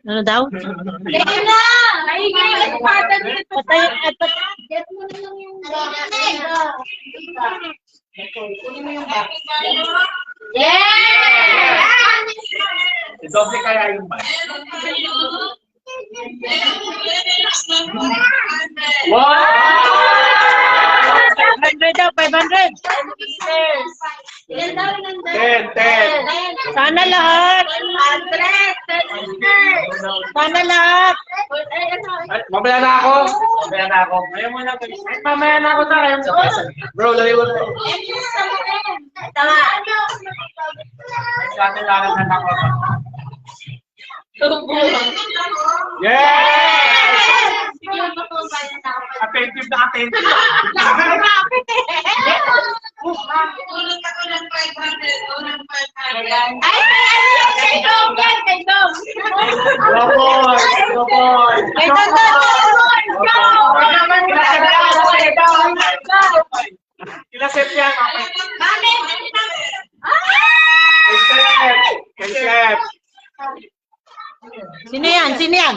Ano daw? Doble kaya yung bag. Wow! 500 daw, 500. 10. Sana lahat. Sana lahat. Mamaya na ako. Mamaya na ako na kayo. Bro, lali mo to. Kailangan na ako. Yes! Attentive na attentive. Kila set yan. Kay Chef. Sino yan? Sino yan?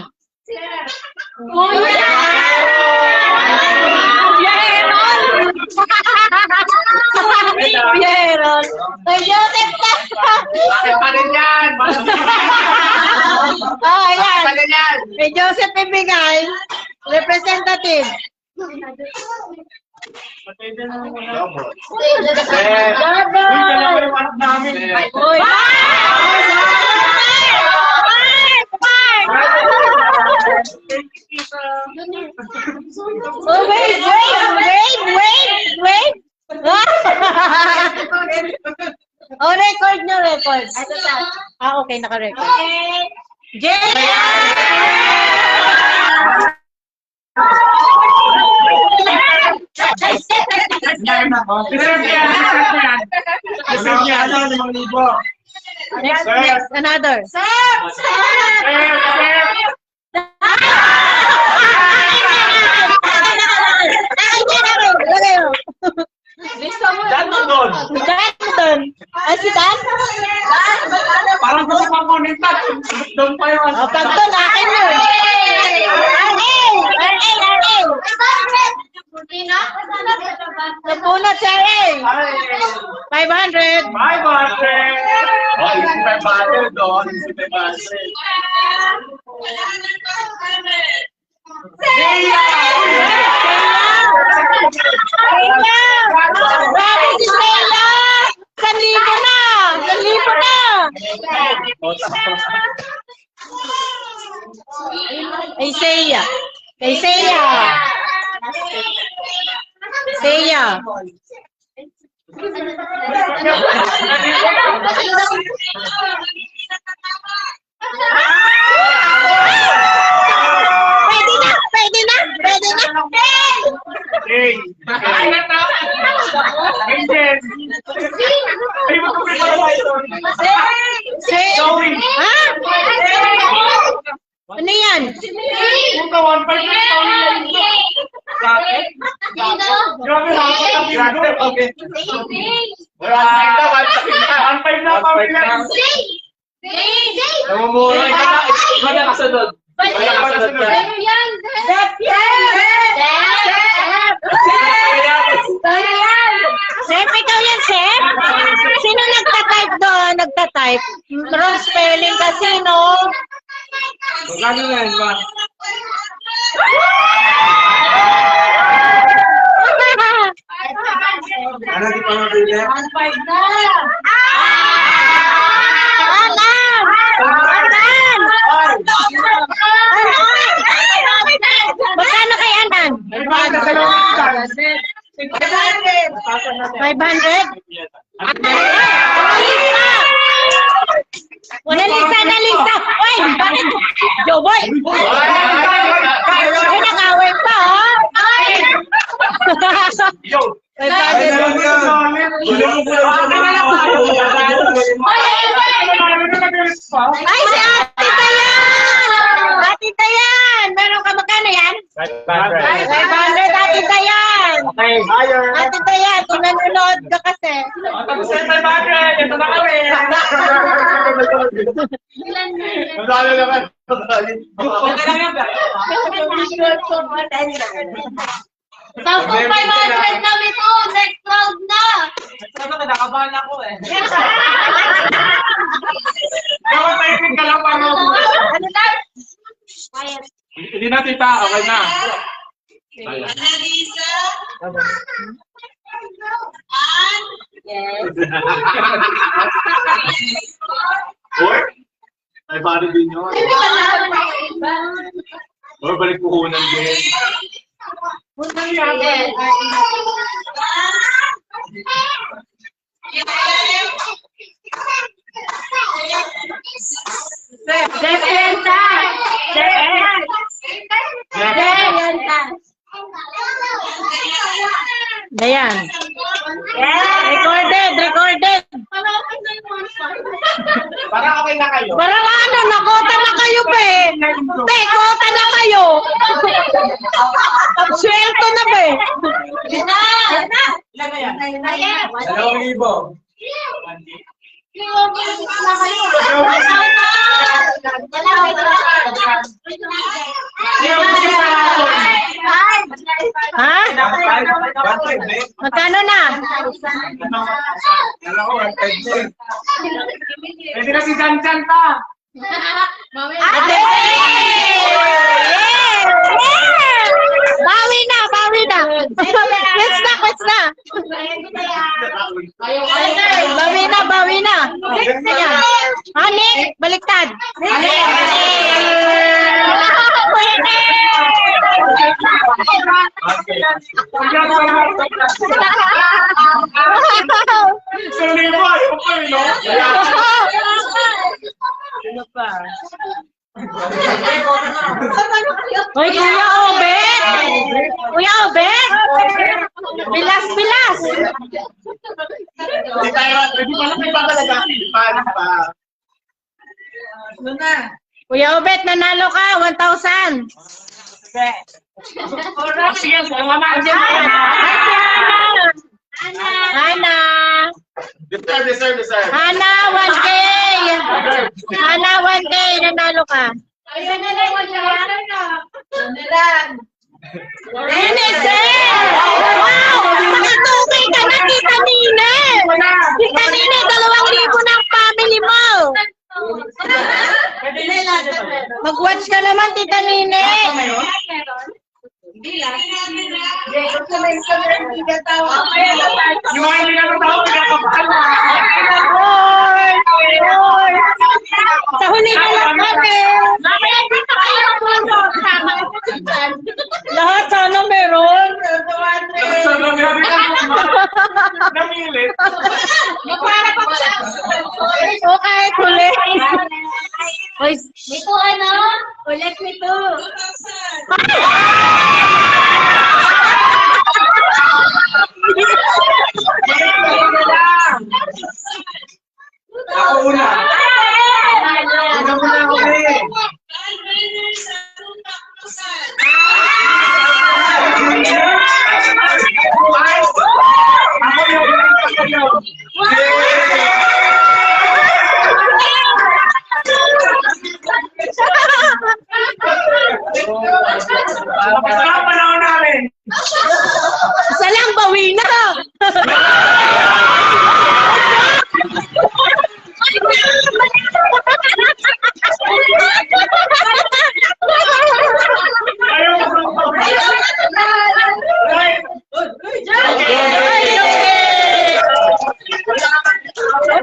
Pieron. Kay Joseph na. Bakit pa rin yan? Oh, ayan. Pa rin yan? Kay Joseph ibigay. Representative. Uy. Oh, wait. Oh, record nyo, record. Okay, naka-record. Jen! Next, another. Dan. Ah, si Dan? Parang gusto pa mo nita. Doon pa yun. O, pag doon, akin yun. Napunat siya eh. 500. 500. Oh, isi 500 doon. Isi 500. Grabe si Sheila! 1,000 na! 1,000 na! Kay Sheila! Kay Sheila! Sheila! Pwede na! Hey! Ay, nata! Angel! Ay, mo ito Sorry! Ha? Ano yan? Kung ka 1.5 grabe lang ako ang grabe. Okay. 1.5 na kami lang. Namumuro. Ikaw na kasunod. Chef, ikaw yan, Chef? Sino nagta-type doon? Nagta-type? Wrong spelling kasi, no? Magkano na yan ba? Ano di pa mabili? 1.5 na! Alam! Magkano kay Anan? 500? Wala lista! Uy! Bakit? Joboy! Ay, nag-away pa, oh! Yo! Ay, si Ate Tayan! Ate Tayan! Meron ka magkano yan? Ate Dayan. Okay, higher. Ate Dayan, kung nanonood ka kasi. Tapos na 500. Ito na kami. Masalo naman. Okay lang yan. Tapos 500 kami to. Next round na. Sabi ko, nakabahan ako eh. Dapat tayo ka lang para Ano na? Quiet. Hindi na tita, okay na. Yes. Or? Ay, pare din yun. Or balik puhunan din. Yes. Defensa! Defensa! Dayan. Recorded. Parang okay na kayo. Parang ano, nakota na kayo ba eh. Te, kota na kayo. Swelto na ba eh. Ilan na yan? 2,000. Ha? Magkano na? Pwede na si Jan pa. Ate! Bawi na. Quits na. Bawi na. Hani, baliktad. Salibo, ayaw pa eh, no? Ano pa? Hoy, Kuya Obet! Bilas! Hindi tayo, hindi pa lang iba talaga. Paano pa? Kuya Obet, nanalo ka, 1,000. Sige, salamat. Hana! Deserve. Hana, 1K! Hana, 1K, nanalo ka. Enesel! Wow! Nakatugay ka na, Tita Nina! Tita Nina, 2,000 ng family mo! Mag-watch ka naman, Tita Nina! Yung mga hindi naman tao, pinakabahan na. Hoy! Sa huli na lang kami! Lahat sana meron! So, namilit. Namilit. O kahit huli! Hoy, Ito ano? Ulit nito. Ako una. Una muna ako eh. Ako yung Kasama panahon namin. isa lang, bawi na!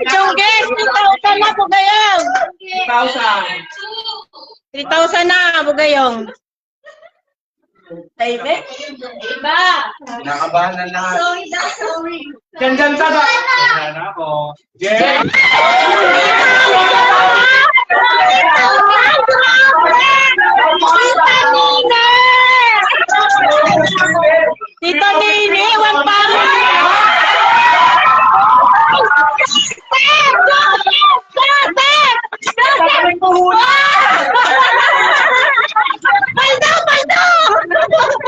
Chongges, 3,000 na, Bugayong! 3,000 na, Bugayong. Iba. Nakabahan na lahat. Sorry. Diyan sa ba? Diyan ako. Jen! Tita Nini, 1 pound! Paldo!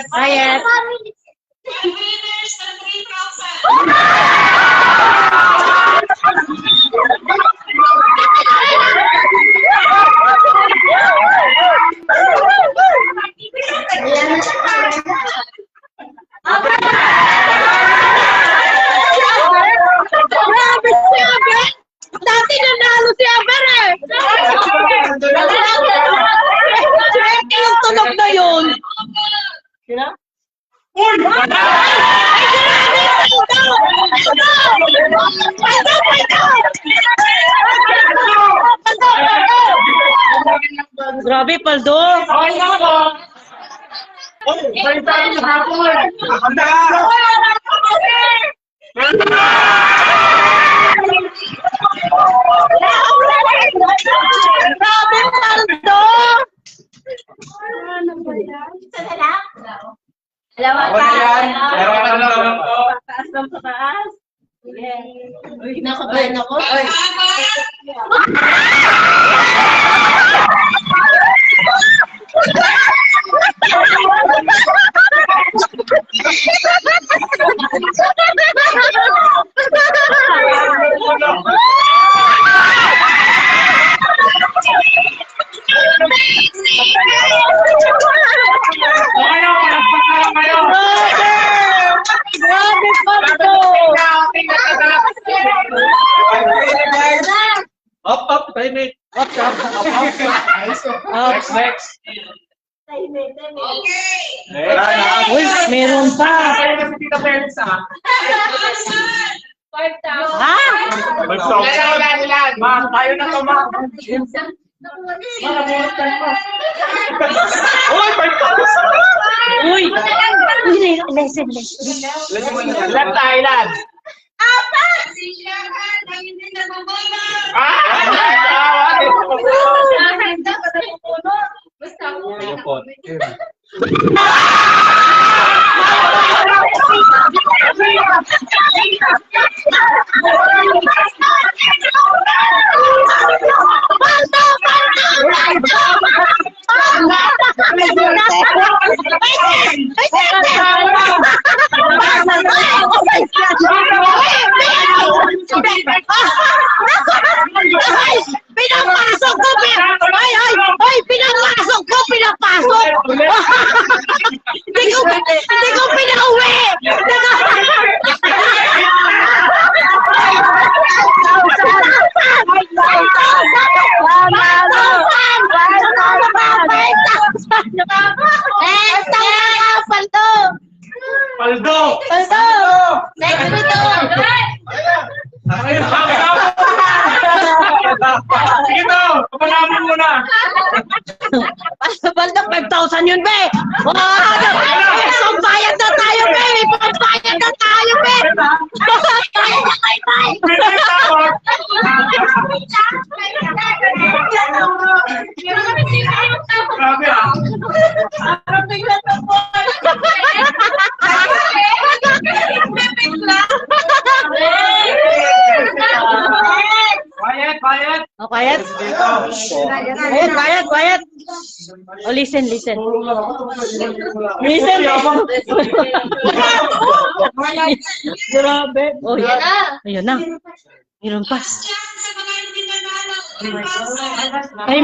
Quiet. Winners ng 3,000. Grabe si Aber! Dati nanalo si Aber eh! Swerte yung tunog na yun! Uy! Grabe, Paldo! Okay na ako! Uy! May tayo sa hapon! Handa! Grabe, Paldo! Ako na yan! Meron ka lang ako! Taas lang sa taas. Uy, nakabahan ako. Okay na! Palagpas na lang kayo! Grabe, Paldo! Up, time it! Up. Next! Okay. Uy, meron pa! Kaya kasi Tita Felix Ha? Ma, tayo na to, ma! Uy, 5,000! Uy! Listen. Left Island! Pinapasok ko! Pinapasok! Hindi ko pinauwi! Paldo! Next ito! Sige to! Kapalaman mo na! Baldo, 5,000 yun, be! Pambayad na tayo, be! Pambayad na tayo, be! Pambayad na tayo, be! Grabe ah! Quiet! Oh, quiet. Quiet. Oh, listen. Listen. Grabe. Oh, ayan na. Meron pa. Ay,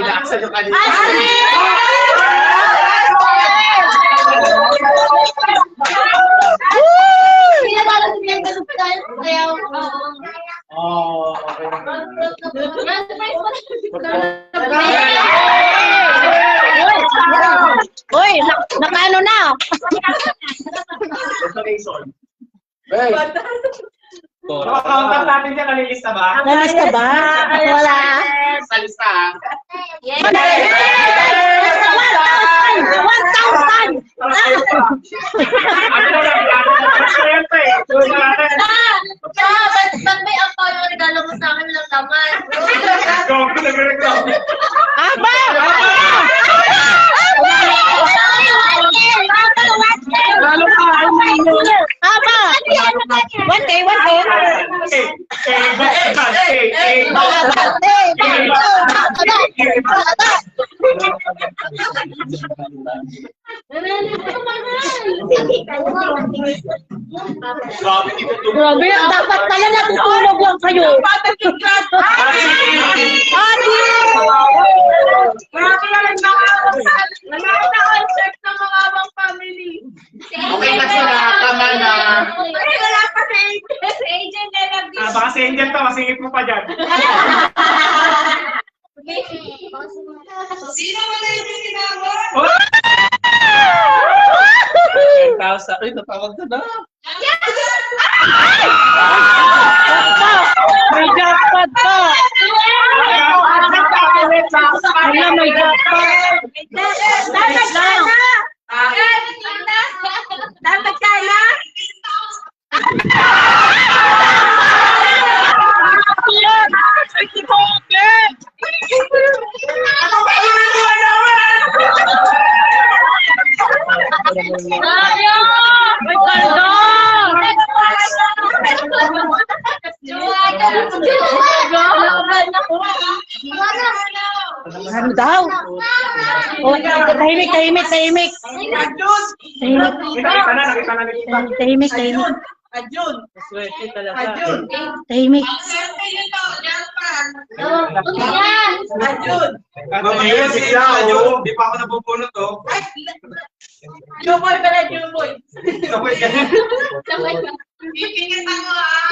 Ilaksan yung kanina. Oh, okay. Uy, nakaano na? Hey! Countdown natin dyan, nalilista ba? Nalista ba? Wala. Sa lista ah. Yes. 1,000! 1,000! Ano na lang, siyempre. Ba't may ampaw yung regalo mo sa akin ng laman? Aba! Aba! 1K. Grabe, dapat pala natutulog lang kayo. Adi! Naka-concept ng mga abang family. Okay na sila, tama na. Wala pa si Angel na lang dito. Baka si Angel to, masingit mo pa dyan. Sino mo na yung sinabot? 10,000. Ay, natawag ka na. May jackpot pa! Wala, may jackpot! Dapat lang! Dapat ka na? May kaldo! Ano daw? Oh, tahimik. Tahimik. Nakita na, nakita. Tahimik. Swerte talaga. Tahimik. Mamaya sila, oh. Di pa ako nabubunot, oh. Juboy pala, Juboy. Sabay ka. Pipingit ako ah.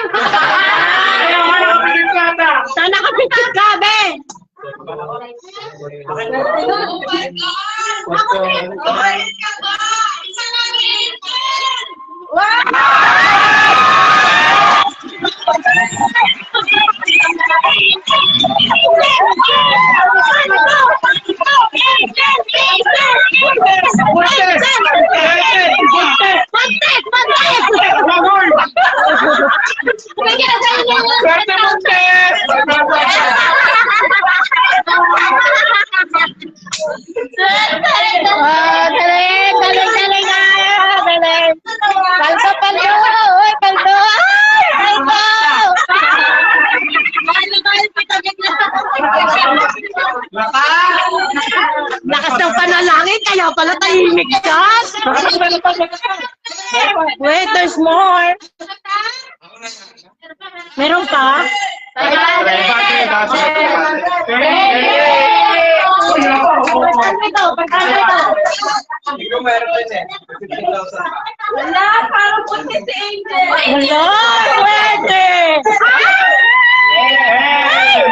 Ayaw ka nakapigil ka ata. Sana kapitid ka, be! Swerte Montes! Galing nga! Galing! Paldo! Uy, paldo! Ay, lakas ng panalangin, kaya pala tahimik ka! Wait, there's more! Meron pa? Ikaw meron din eh. 15,000. Wala, parang punti si Angel. Wala! Pwede!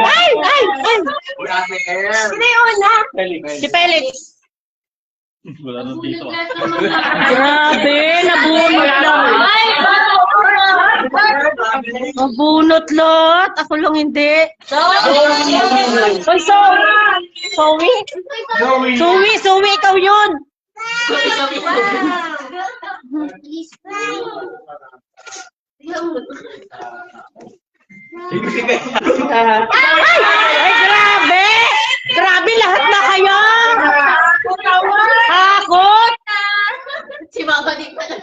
Ay! Wala si Air. Sino yung una? Si Felix! Wala nang dito. Grabe! Nabunot lang! Nabunot lot! Ako lang hindi! Oy, Zoe, ikaw yun! Ay, grabe! Grabe, lahat na kayo! Hakot! Si Mama di pala.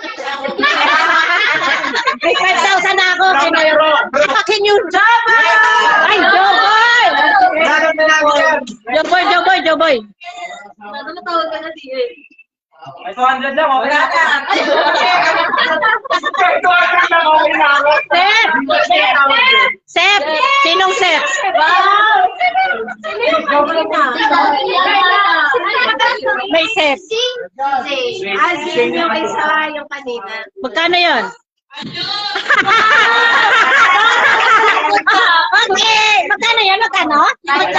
May 5,000 na ako! Akin yung job! Ay, Joboy! Joboy! Ano tawag ka na siya? Ay, 200 lang, okay na. Sep! Sinong Sep? May Sep. Yung isa, yung kanina. Magkano yun? Okay! Magkano yan? Magkano? Okay.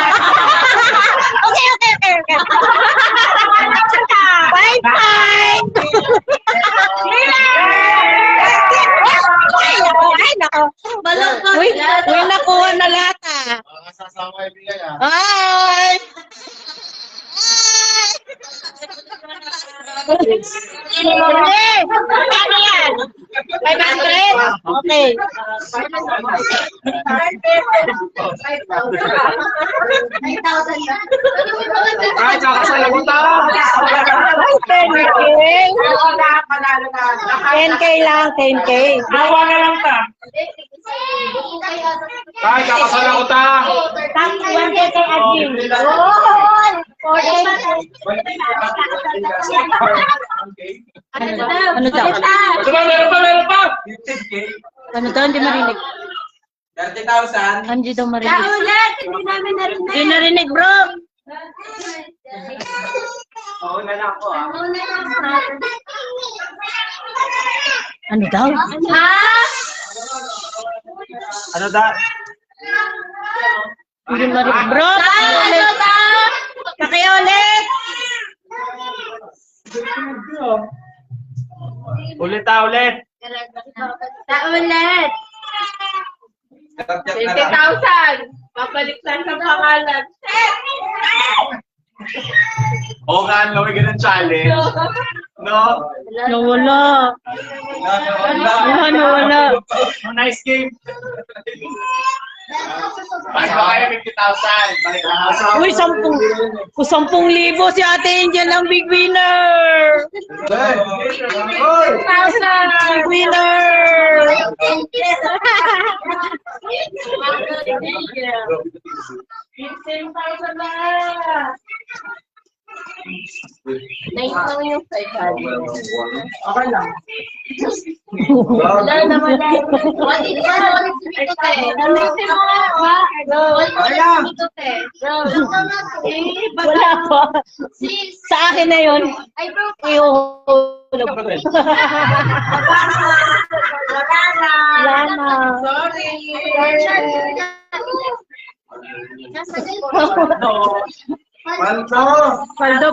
Bye! Ay, nako. Uy, nakuha na lahat ah. Sasama ibigay ah. Bye! Okay. Ano yan? 500? Okay. Ay, tsaka sa lagutan. 10K lang, 10K. Gawa na lang ta. Tay, kakasal ako ta. Top 1K kay Adjin. Ano daw? Ito ba, meron pa. 15K. Ano daw? Hindi marinig. 30,000. Hindi daw marinig. Ulit, hindi namin narinig. Hindi narinig, bro. Oo na lang ako ah. Ano daw? Ha? Ano da? Hindi marinig, bro. Ano ba? Kaya ulit. Ulit ta, ulit. Sa ulit. 20,000. Babalik lang sa pangalan. Oo nga, no, may ganun challenge. No? Nawala. Nawala. Oh, nice game. Mas ba kayo 50,000? Balik lang. Uy, 10,000 si Ate Angel ang big winner. Big winner. Nice lang yung 500. Okay lang. Wala naman na. What is that? Wala pa. Sa akin na yun. Ay, bro. Ihulog. Wala na. Paldo.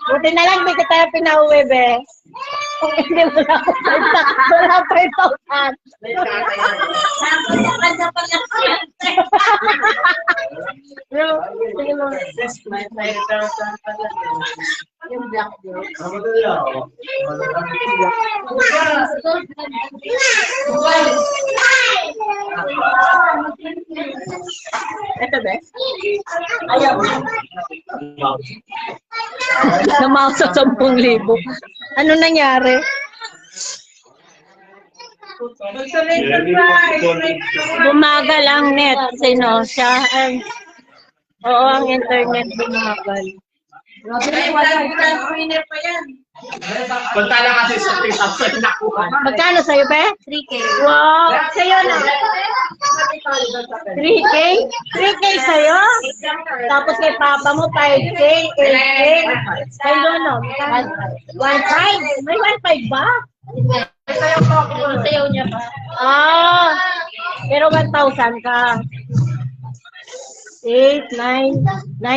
Buti na lang, di kita pinauwi, be. Kung hindi mo na wala 5,000. Bro, sige mo. Yung black joke. Ito, be? Ayaw. Namao sa 10,000. Ano nangyari? Bumagal ang net. Sino? Siya. Oo, ang internet bumagal. Punta lang kasi sa 3,000 nakuha. Magkano sa'yo, be? 3K. Wow! Sa'yo na. 3K? 3K sa'yo? Tapos kay papa mo, 5K, 8K. Kay Lono, 1.5? May 1.5 ba? Sayaw niya pa. Ah! Pero 1,000 ka. 8, 9, 9, 5.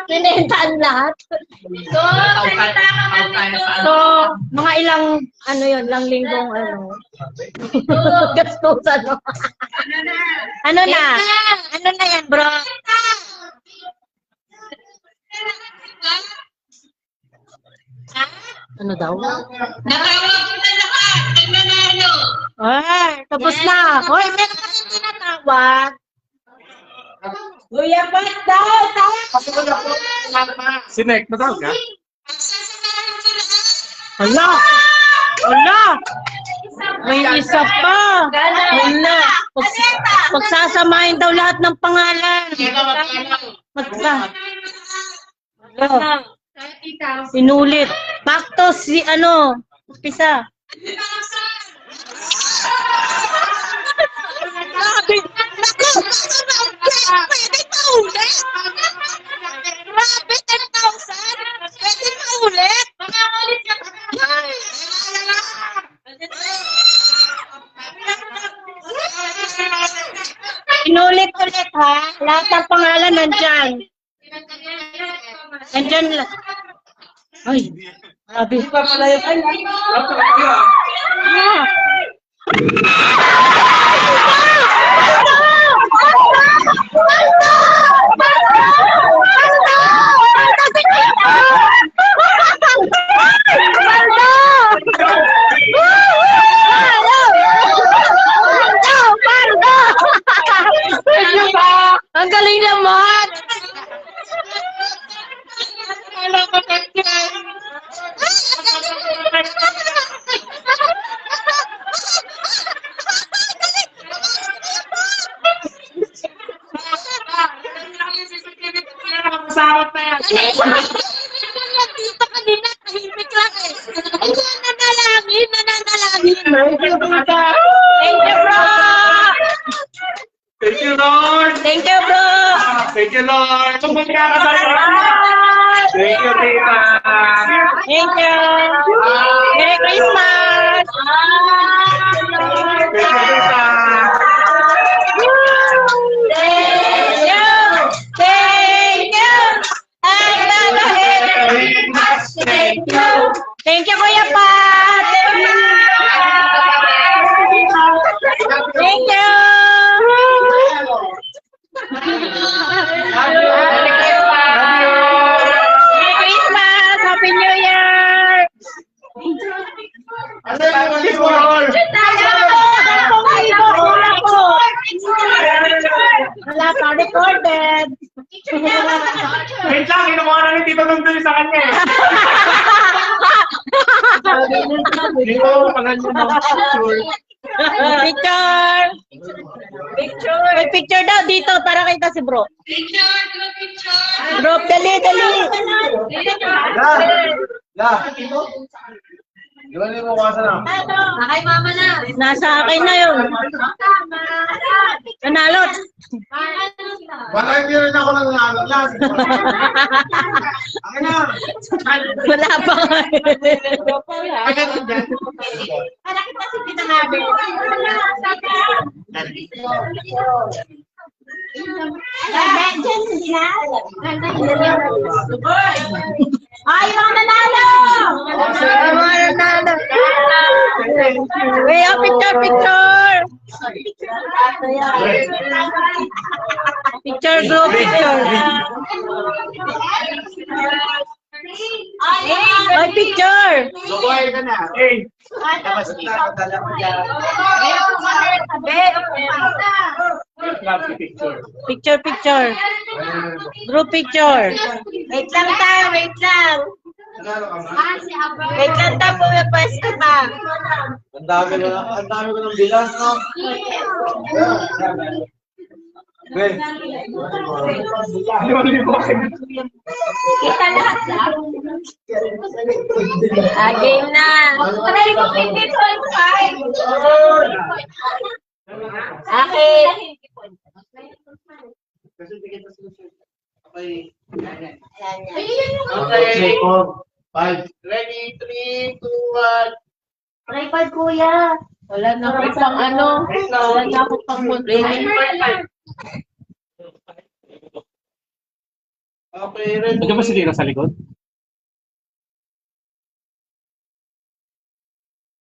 Pinentaan lahat. So, mga ilang, ano yun, lang linggong, ano. Gastusan, no? Ano na? Ano na yan, bro? Ano daw? Ay, tapos na. Hoy, meron kasi tinatawag. Kuya Pat daw! Sinek, matawag ka? Hala! Hala! May isa pa! Hala! Pagsasamahin daw lahat ng pangalan. Hala! Inulit. Back to si ano? Pisa. Grabe! Pwede pa ulit? Grabe, 10,000? Pwede pa ulit? Inulit-ulit ha? Lahat ng pangalan nandyan. Nandyan lang. Ay, grabe. Ah. Ang galing naman! Dito kanina, tahimik lang eh. Ay, nananalangin. Thank you, tita. Thank you, bro. Thank you, Lord. Thank you, bro. Thank you, Lord. Tumuli ka sa Thank you, tita. Thank you. Merry Christmas. Thank you, tita. Thank you. Thank you. Thank you. Thank you, Kuya Pat. Thank you. Merry Christmas. Happy New Year. Wala pa recorded. Wait lang, kinukuha na ni Tito Nung sa kanya eh. Dito, pangalan mo. Picture. May picture daw dito para kita si bro. Bro, dali. Gawin mo kasa na. Nakay mama na. Nasa akin na yun. Nanalot. Baka hindi rin ako nangalan. Akin na. Wala pa. Malaki pa si Tita Nabi. Ay, mga nanalo! Wait, picture. Picture, group picture. Ay, picture. Lugoy ka na. Hey. Picture. Group picture. Wait lang tayo, wait lang. Wait lang tayo, pumipwesto pa. Ang dami ko ng bilang, no? Ben. Kita lahat lang. Game na. Aray ko, 50.5. Akin. Okay. Ayun yung Okay. 5. Ready, 3, 2, 1. Tripod, kuya. Wala na ako pang ano. Wala na ako pang control. Okay, ready. Nandiyan ba si Tita sa likod?